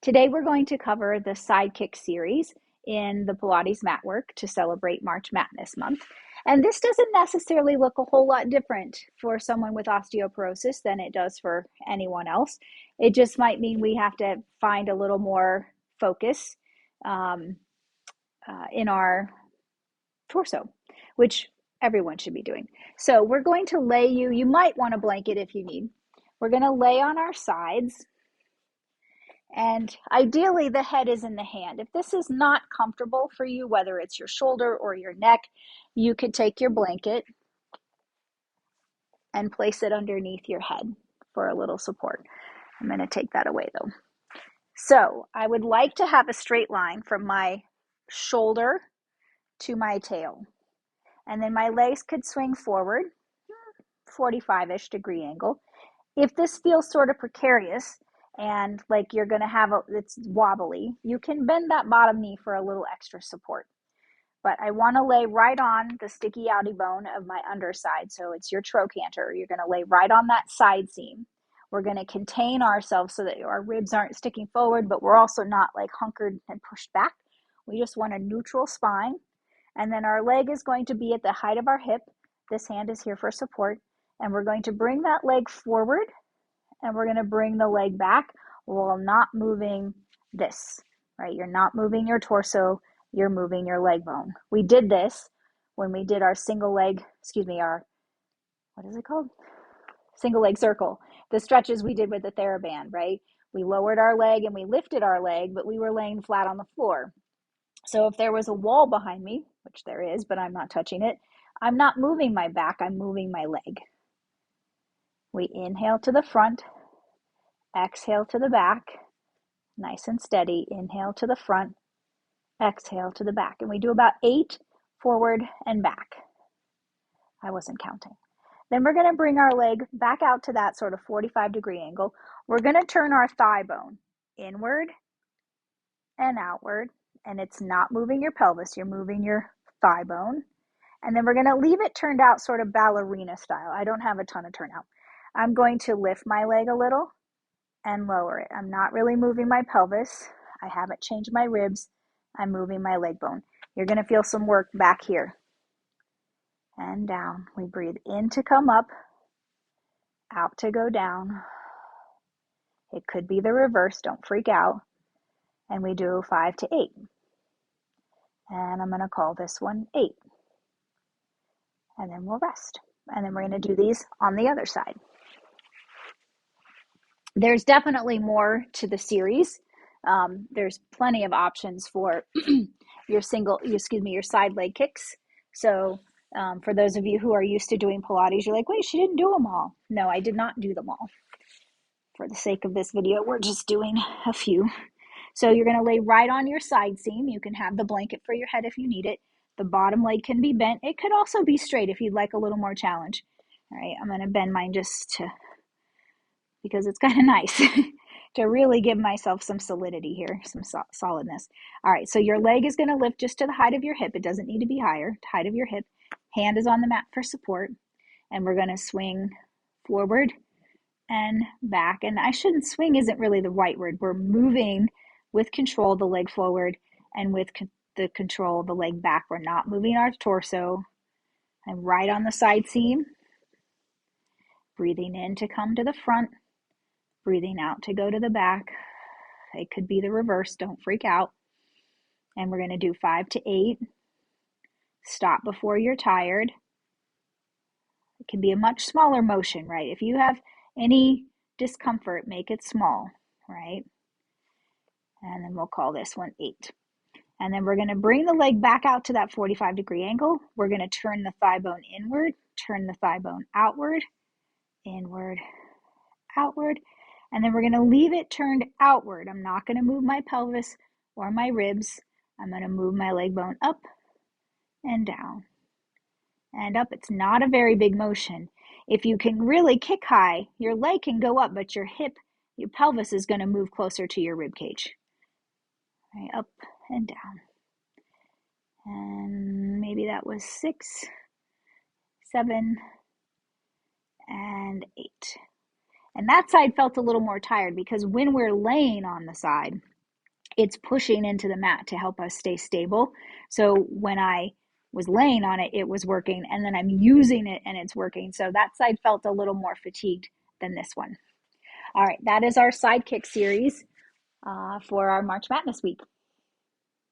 Today we're going to cover the sidekick series in the Pilates Mat work to celebrate March Madness month. And this doesn't necessarily look a whole lot different for someone with osteoporosis than it does for anyone else. It just might mean we have to find a little more focus in our torso, which everyone should be doing. So we're going to lay you might want a blanket if you need. We're going to lay on our sides. And ideally, the head is in the hand. If this is not comfortable for you, whether it's your shoulder or your neck, you could take your blanket and place it underneath your head for a little support. I'm going to take that away though. So I would like to have a straight line from my shoulder to my tail. And then my legs could swing forward, 45-ish degree angle. If this feels sort of precarious, and like you're going to have it's wobbly, you can bend that bottom knee for a little extra support. But I want to lay right on the sticky outy bone of my underside. So it's your trochanter. You're going to lay right on that side seam. We're going to contain ourselves so that our ribs aren't sticking forward, but we're also not like hunkered and pushed back. We just want a neutral spine. And then our leg is going to be at the height of our hip. This hand is here for support. And we're going to bring that leg forward, and we're going to bring the leg back while not moving this, right? You're not moving your torso, you're moving your leg bone. We did this when we did our single leg, what is it called? Single leg circle. The stretches we did with the TheraBand, right? We lowered our leg and we lifted our leg, but we were laying flat on the floor. So if there was a wall behind me, which there is, but I'm not touching it, I'm not moving my back, I'm moving my leg. We inhale to the front, exhale to the back, nice and steady. Inhale to the front, exhale to the back. And we do about 8 forward and back. I wasn't counting. Then we're going to bring our leg back out to that sort of 45-degree angle. We're going to turn our thigh bone inward and outward. And it's not moving your pelvis, you're moving your thigh bone. And then we're going to leave it turned out sort of ballerina style. I don't have a ton of turnout. I'm going to lift my leg a little and lower it. I'm not really moving my pelvis. I haven't changed my ribs. I'm moving my leg bone. You're going to feel some work back here. And down. We breathe in to come up, out to go down. It could be the reverse. Don't freak out. And we do 5 to 8. And I'm going to call this one 8. And then we'll rest. And then we're going to do these on the other side. There's definitely more to the series. There's plenty of options for your side leg kicks. So for those of you who are used to doing Pilates, you're like, wait, she didn't do them all. No, I did not do them all. For the sake of this video, we're just doing a few. So you're going to lay right on your side seam. You can have the blanket for your head if you need it. The bottom leg can be bent. It could also be straight if you'd like a little more challenge. All right, I'm going to bend mine because it's kind of nice to really give myself some solidity here, some solidness. All right, so your leg is going to lift just to the height of your hip. It doesn't need to be higher, height of your hip. Hand is on the mat for support, and we're going to swing forward and back. And I shouldn't, swing isn't really the right word. We're moving with control the leg forward and with the control of the leg back. We're not moving our torso. I'm right on the side seam. Breathing in to come to the front. Breathing out to go to the back. It could be the reverse. Don't freak out. And we're going to do 5 to 8. Stop before you're tired. It can be a much smaller motion, right? If you have any discomfort, make it small, right? And then we'll call this one 8. And then we're going to bring the leg back out to that 45-degree angle. We're going to turn the thigh bone inward, turn the thigh bone outward, inward, outward. And then we're going to leave it turned outward. I'm not going to move my pelvis or my ribs. I'm going to move my leg bone up and down and up. It's not a very big motion. If you can really kick high, your leg can go up, but your pelvis is going to move closer to your rib cage. Right, up and down. And maybe that was 6, 7, and 8. And that side felt a little more tired because when we're laying on the side, it's pushing into the mat to help us stay stable. So when I was laying on it, it was working, and then I'm using it and it's working. So that side felt a little more fatigued than this one. All right, that is our sidekick series for our March Madness week.